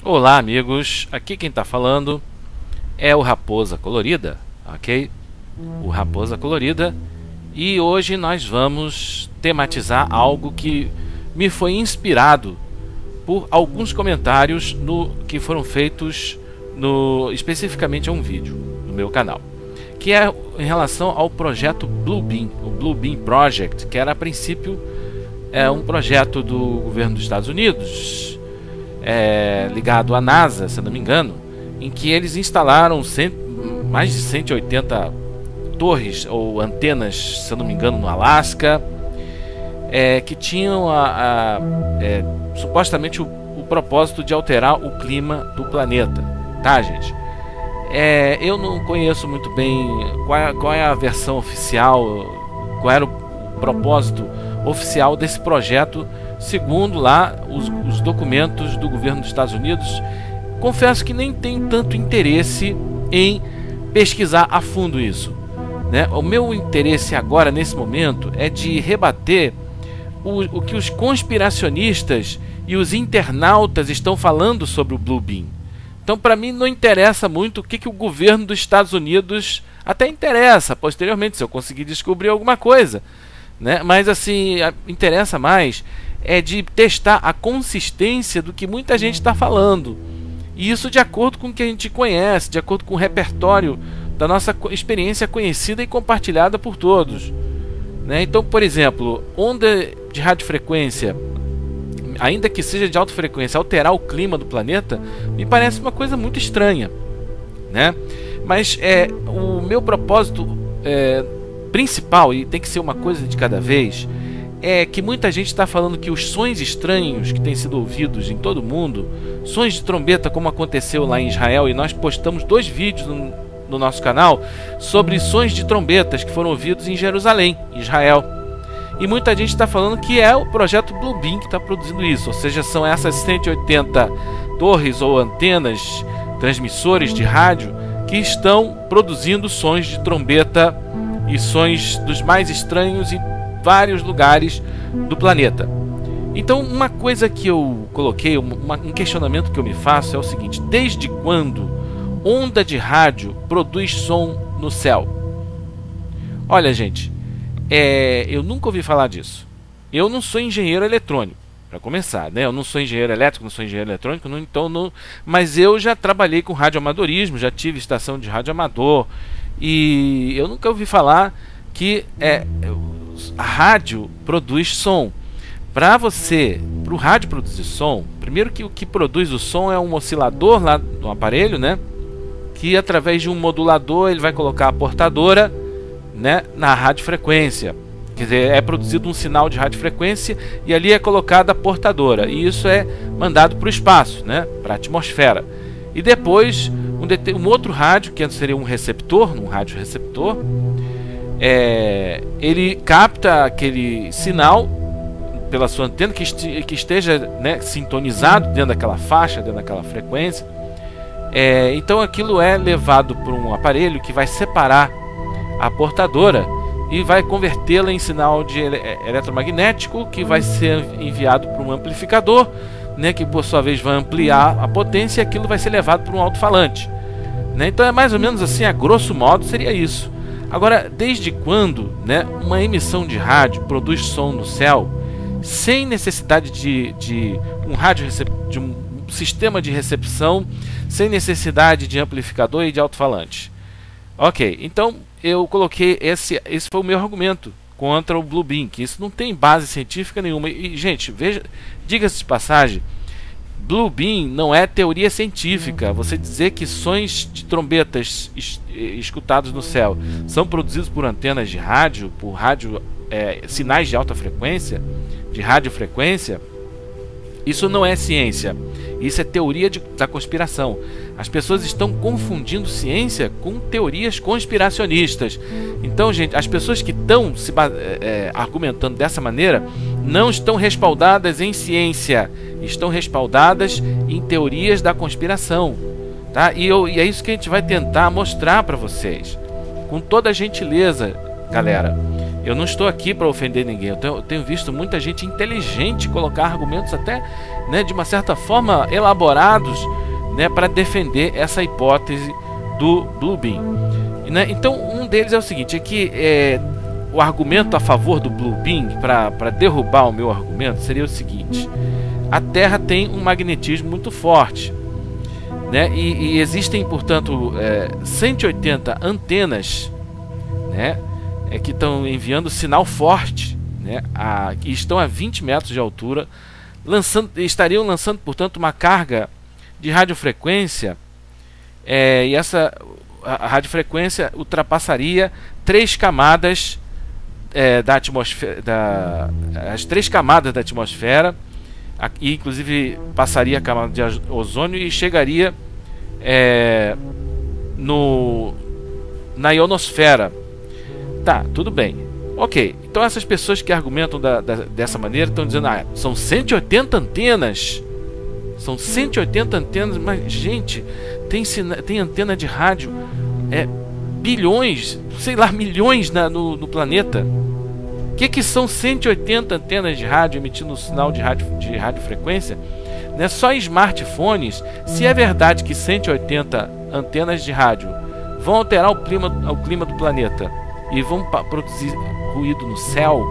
Olá, amigos, aqui quem está falando é o Raposa Colorida, ok? O Raposa Colorida, e hoje nós vamos tematizar algo que me foi inspirado por alguns comentários que foram feitos especificamente a um vídeo no meu canal, que é em relação ao projeto Bluebeam, o Bluebeam Project, que era a princípio um projeto do governo dos Estados Unidos, ligado à NASA, se não me engano, em que eles instalaram mais de 180 torres ou antenas, se não me engano, no Alasca, que tinham supostamente o propósito de alterar o clima do planeta, tá, gente? Eu não conheço muito bem qual é a versão oficial, qual era o propósito oficial desse projeto, segundo lá os documentos do governo dos Estados Unidos. Confesso que nem tenho tanto interesse em pesquisar a fundo isso, né? O meu interesse agora, nesse momento, é de rebater o que os conspiracionistas e os internautas estão falando sobre o Bluebeam. Então, para mim, não interessa muito o que o governo dos Estados Unidos... Até interessa, posteriormente, se eu conseguir descobrir alguma coisa, né? Mas, assim, interessa mais de testar a consistência do que muita gente está falando. E isso de acordo com o que a gente conhece, de acordo com o repertório da nossa experiência conhecida e compartilhada por todos, né? Então, por exemplo, onda de radiofrequência, ainda que seja de alta frequência, alterar o clima do planeta, me parece uma coisa muito estranha, né? Mas o meu propósito principal, e tem que ser uma coisa de cada vez, é que muita gente está falando que os sons estranhos que têm sido ouvidos em todo o mundo, sons de trombeta, como aconteceu lá em Israel, e nós postamos 2 vídeos no nosso canal sobre sons de trombetas que foram ouvidos em Jerusalém, Israel. E muita gente está falando que é o projeto Bluebeam que está produzindo isso, ou seja, são essas 180 torres ou antenas, transmissores de rádio, que estão produzindo sons de trombeta e sons dos mais estranhos em vários lugares do planeta. Então, uma coisa que eu coloquei, um questionamento que eu me faço é o seguinte: desde quando onda de rádio produz som no céu? Olha, gente, eu nunca ouvi falar disso. Eu não sou engenheiro eletrônico, para começar, né? Eu não sou engenheiro elétrico, não sou engenheiro eletrônico, mas eu já trabalhei com radioamadorismo, já tive estação de rádio amador, e eu nunca ouvi falar que a rádio produz som. Para o rádio produzir som, primeiro que o que produz o som é um oscilador lá no aparelho, né? Que através de um modulador ele vai colocar a portadora, né, na radiofrequência. Quer dizer, é produzido um sinal de radiofrequência e ali é colocada a portadora. E isso é mandado para o espaço, né, para a atmosfera. E depois um outro rádio, que seria um receptor, um radioreceptor, ele capta aquele sinal pela sua antena que esteja, né, sintonizado dentro daquela faixa, dentro daquela frequência. Então aquilo é levado por um aparelho que vai separar a portadora e vai convertê-la em sinal de eletromagnético, que vai ser enviado para um amplificador, né, que por sua vez vai ampliar a potência, e aquilo vai ser levado para um alto-falante, né? Então é mais ou menos assim, a grosso modo seria isso. Agora, desde quando, né, uma emissão de rádio produz som no céu sem necessidade de um sistema de recepção, sem necessidade de amplificador e de alto-falante? Ok, então eu coloquei esse foi o meu argumento contra o Bluebeam, que isso não tem base científica nenhuma. E, gente, diga-se de passagem, Bluebeam não é teoria científica. Você dizer que sons de trombetas escutados no céu são produzidos por antenas de rádio, sinais de alta frequência, de radiofrequência, isso não é ciência. Isso é teoria da conspiração. As pessoas estão confundindo ciência com teorias conspiracionistas. Então, gente, as pessoas que estão argumentando dessa maneira não estão respaldadas em ciência, estão respaldadas em teorias da conspiração, tá? E é isso que a gente vai tentar mostrar para vocês, com toda a gentileza, galera. Eu não estou aqui para ofender ninguém. Eu tenho visto muita gente inteligente colocar argumentos até, né, de uma certa forma elaborados, né, para defender essa hipótese do Blue Beam, né? Então um deles é o seguinte, é que o argumento a favor do Blue Beam, para derrubar o meu argumento, seria o seguinte: a Terra tem um magnetismo muito forte, né? E existem, portanto, 180 antenas, né, que estão enviando sinal forte, né, que estão a 20 metros de altura, estariam lançando, portanto, uma carga de radiofrequência, e a radiofrequência ultrapassaria 3 camadas da atmosfera, as 3 camadas da atmosfera, e inclusive passaria a camada de ozônio e chegaria na ionosfera. Tá, tudo bem. Ok, então essas pessoas que argumentam dessa maneira estão dizendo, são 180 antenas. São 180 antenas, mas, gente, tem antena de rádio, bilhões, sei lá, milhões no planeta. O que são 180 antenas de rádio emitindo sinal de radiofrequência? Né? Só smartphones, se é verdade que 180 antenas de rádio vão alterar o clima do planeta e vão produzir ruído no céu,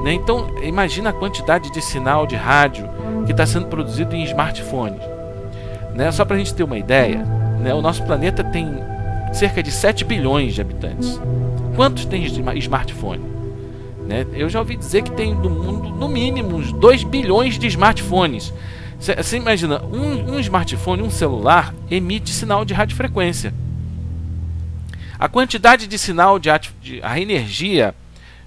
né? Então imagina a quantidade de sinal de rádio que está sendo produzido em smartphones, né? Só para a gente ter uma ideia, né? O nosso planeta tem cerca de 7 bilhões de habitantes. Quantos tem smartphone? Né? Eu já ouvi dizer que tem no mundo no mínimo uns 2 bilhões de smartphones. Você imagina, um smartphone, um celular, emite sinal de radiofrequência. A quantidade de sinal a energia,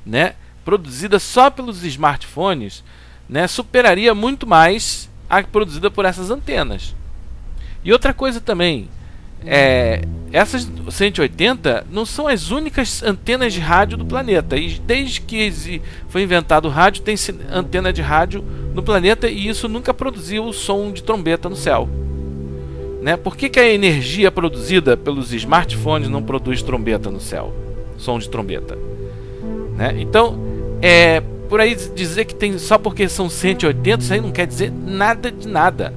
né, produzida só pelos smartphones, né, superaria muito mais a produzida por essas antenas. E outra coisa também, essas 180 não são as únicas antenas de rádio do planeta. E desde que foi inventado o rádio, tem antena de rádio no planeta, e isso nunca produziu o som de trombeta no céu. Né? Por que a energia produzida pelos smartphones não produz trombeta no céu? Som de trombeta. Né? Então, por aí dizer que tem só porque são 180, isso aí não quer dizer nada de nada.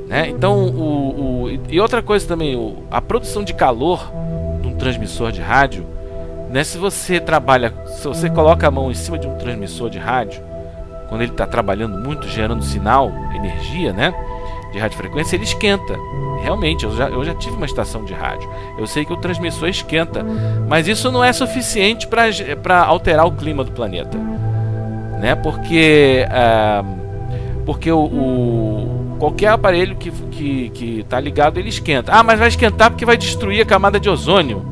Né? Então, e outra coisa também, a produção de calor de um transmissor de rádio, né? Se você coloca a mão em cima de um transmissor de rádio, quando ele está trabalhando muito, gerando sinal, energia, né, de radiofrequência, ele esquenta. Realmente, eu já tive uma estação de rádio, eu sei que o transmissor esquenta, mas isso não é suficiente para alterar o clima do planeta, né? Porque qualquer aparelho que está ligado, ele esquenta. Mas vai esquentar porque vai destruir a camada de ozônio.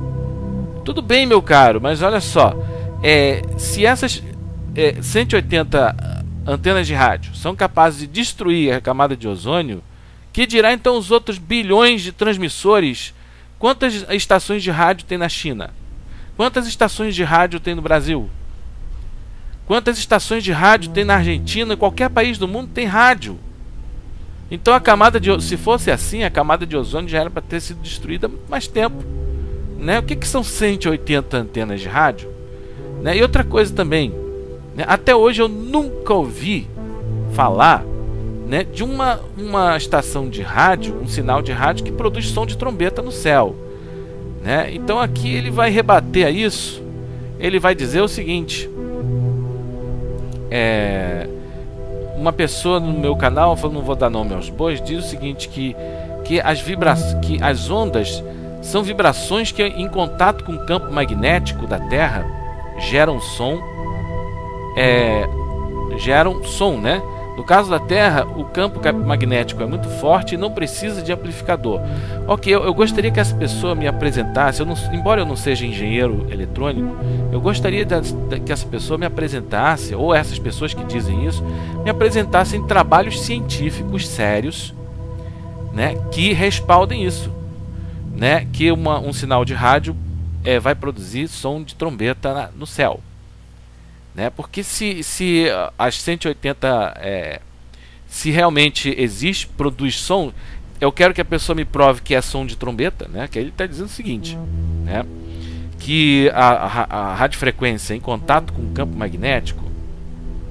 Tudo bem, meu caro, mas olha só, se essas 180 antenas de rádio são capazes de destruir a camada de ozônio, que dirá então os outros bilhões de transmissores? Quantas estações de rádio tem na China? Quantas estações de rádio tem no Brasil? Quantas estações de rádio tem na Argentina? Qualquer país do mundo tem rádio. Então se fosse assim, a camada de ozônio já era para ter sido destruída há muito mais tempo. Né? O que são 180 antenas de rádio? Né? E outra coisa também, né? Até hoje eu nunca ouvi falar, né, de uma estação de rádio, um sinal de rádio que produz som de trombeta no céu. Né? Então aqui ele vai rebater a isso. Ele vai dizer o seguinte: uma pessoa no meu canal, não vou dar nome aos bois, diz o seguinte, que as ondas são vibrações que, em contato com o campo magnético da Terra, geram som, né? No caso da Terra, o campo magnético é muito forte e não precisa de amplificador. Ok, eu gostaria que essa pessoa me apresentasse, embora eu não seja engenheiro eletrônico, eu gostaria que essa pessoa me apresentasse, ou essas pessoas que dizem isso, me apresentassem trabalhos científicos sérios, né, que respaldem isso, né, que um sinal de rádio vai produzir som de trombeta no céu. Né? Porque se as 180 se realmente existe, produz som, eu quero que a pessoa me prove que é som de trombeta, né? Que ele está dizendo o seguinte, né? que a radiofrequência em contato com o campo magnético,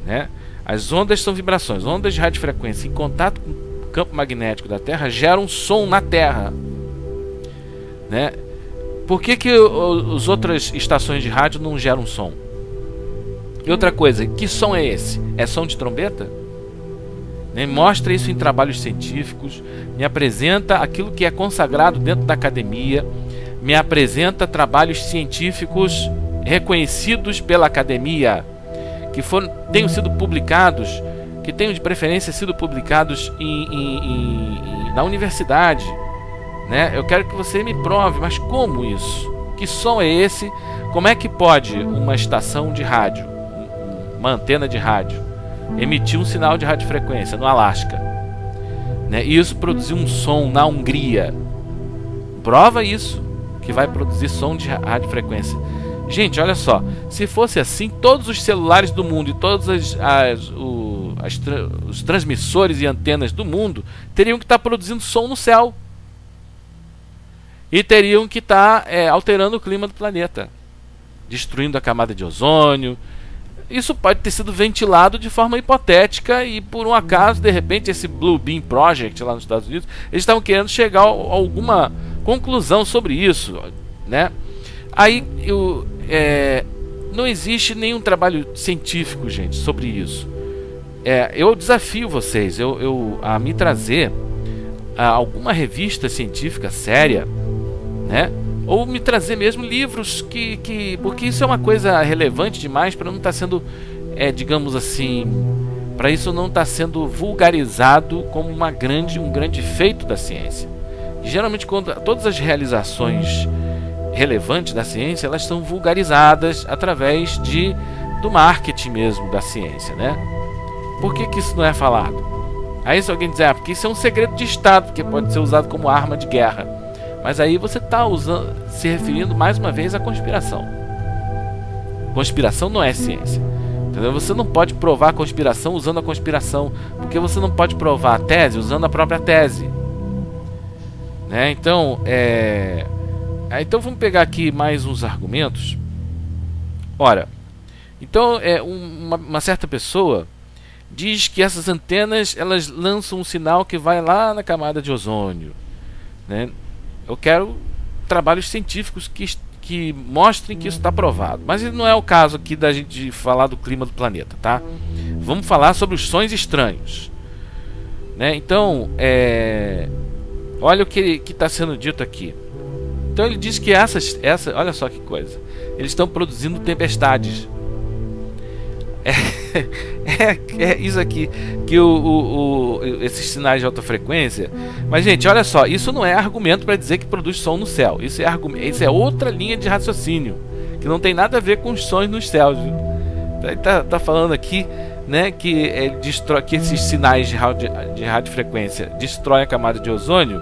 né, as ondas são vibrações, ondas de radiofrequência em contato com o campo magnético da Terra geram som na Terra, né? Por que as outras estações de rádio não geram som? E outra coisa, que som é esse? É som de trombeta? Né? Mostra isso em trabalhos científicos, me apresenta aquilo que é consagrado dentro da academia, me apresenta trabalhos científicos reconhecidos pela academia, que tenham sido publicados, que tenham de preferência sido publicados na universidade, né? Eu quero que você me prove, mas como isso? Que som é esse? Como é que pode uma estação de rádio, uma antena de rádio, emitir um sinal de radiofrequência no Alasca, né? E isso produzir um som na Hungria? Prova isso, que vai produzir som de radiofrequência. Gente, olha só, se fosse assim, todos os celulares do mundo e todos os transmissores e antenas do mundo teriam que estar produzindo som no céu. E teriam que estar alterando o clima do planeta, destruindo a camada de ozônio. Isso pode ter sido ventilado de forma hipotética e, por um acaso, de repente, esse Blue Beam Project lá nos Estados Unidos, eles estavam querendo chegar a alguma conclusão sobre isso, né? Aí não existe nenhum trabalho científico, gente, sobre isso. Eu desafio vocês a me trazer alguma revista científica séria, né? Ou me trazer mesmo livros porque isso é uma coisa relevante demais para não estar sendo, digamos assim, para isso não estar sendo vulgarizado como um grande feito da ciência. E, geralmente, quando todas as realizações relevantes da ciência, elas são vulgarizadas através do marketing mesmo da ciência, né? Por que isso não é falado? Aí se alguém dizer, porque isso é um segredo de Estado, porque pode ser usado como arma de guerra. Mas aí você está se referindo mais uma vez à conspiração. Conspiração não é ciência, entendeu? Você não pode provar a conspiração usando a conspiração, porque você não pode provar a tese usando a própria tese, né? Então, então vamos pegar aqui mais uns argumentos. Ora, então uma certa pessoa diz que essas antenas elas lançam um sinal que vai lá na camada de ozônio, né? Eu quero trabalhos científicos que mostrem que isso está provado. Mas não é o caso aqui da gente falar do clima do planeta, tá? Vamos falar sobre os sons estranhos, né? Então, olha o que está sendo dito aqui. Então ele diz que olha só que coisa, eles estão produzindo tempestades. Isso aqui, que esses sinais de alta frequência. Mas, gente, olha só, isso não é argumento para dizer que produz som no céu. Isso é outra linha de raciocínio que não tem nada a ver com os sons nos céus. Ele tá falando aqui, né, que esses sinais de radiofrequência destroem a camada de ozônio.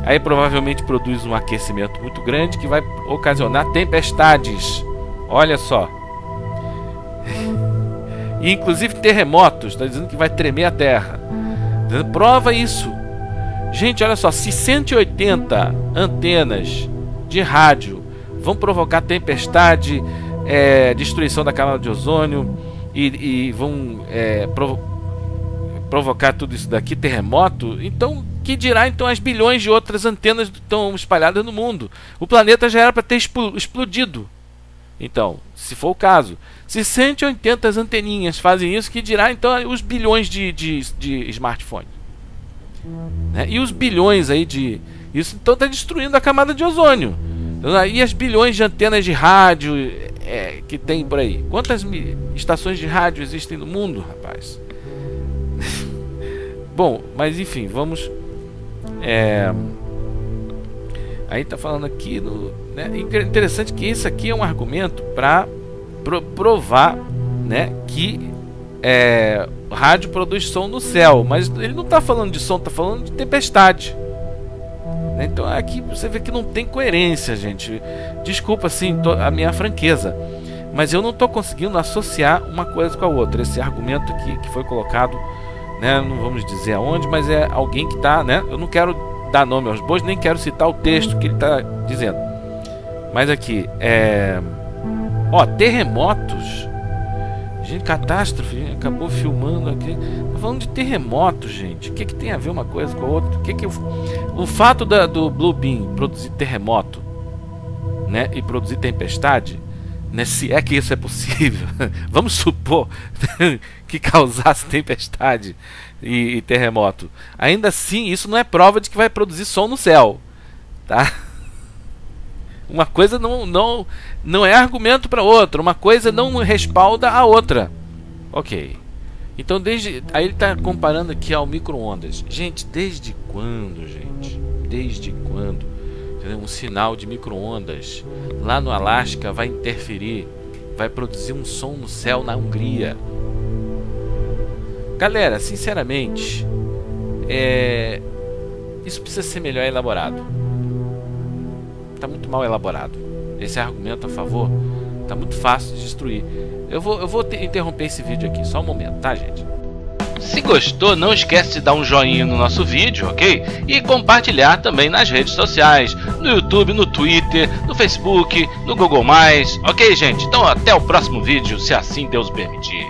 Aí provavelmente produz um aquecimento muito grande que vai ocasionar tempestades. Olha só. E inclusive terremotos. Está dizendo que vai tremer a Terra. Prova isso. Gente, olha só. Se 180 antenas de rádio vão provocar tempestade, destruição da camada de ozônio e vão provocar tudo isso daqui, terremoto, então que dirá então as bilhões de outras antenas que estão espalhadas no mundo? O planeta já era para ter explodido. Então, se for o caso, se 180 anteninhas fazem isso, que dirá então os bilhões de smartphones, né? E os bilhões aí isso então está destruindo a camada de ozônio. E as bilhões de antenas de rádio que tem por aí? Quantas estações de rádio existem no mundo, rapaz? Bom, mas enfim, vamos. Aí tá falando aqui né, interessante que isso aqui é um argumento para provar, né, que rádio produz som no céu, mas ele não está falando de som, está falando de tempestade. Então aqui você vê que não tem coerência, gente. Desculpa assim a minha franqueza, mas eu não estou conseguindo associar uma coisa com a outra. Esse argumento aqui que foi colocado, né, não vamos dizer aonde, mas é alguém que está, né, eu não quero dar nome aos bois, nem quero citar o texto que ele está dizendo, Mas aqui, ó, terremotos. Gente, catástrofe, gente, acabou filmando aqui. Tá falando de terremotos, gente. O que tem a ver uma coisa com a outra? O fato do Blue Beam produzir terremoto, né, e produzir tempestade, né, se é que isso é possível, vamos supor que causasse tempestade e terremoto. Ainda assim, isso não é prova de que vai produzir som no céu, tá? Uma coisa não é argumento para outra, uma coisa não respalda a outra. Ok. Então aí ele está comparando aqui ao micro-ondas. Gente, desde quando, gente? Desde quando? Um sinal de micro-ondas lá no Alasca vai interferir, vai produzir um som no céu na Hungria. Galera, sinceramente, isso precisa ser melhor elaborado. Está muito mal elaborado. Esse argumento a favor está muito fácil de destruir. Eu vou interromper esse vídeo aqui, só um momento, tá, gente? Se gostou, não esquece de dar um joinha no nosso vídeo, ok? E compartilhar também nas redes sociais, no YouTube, no Twitter, no Facebook, no Google+, ok, gente? Então até o próximo vídeo, se assim Deus permitir.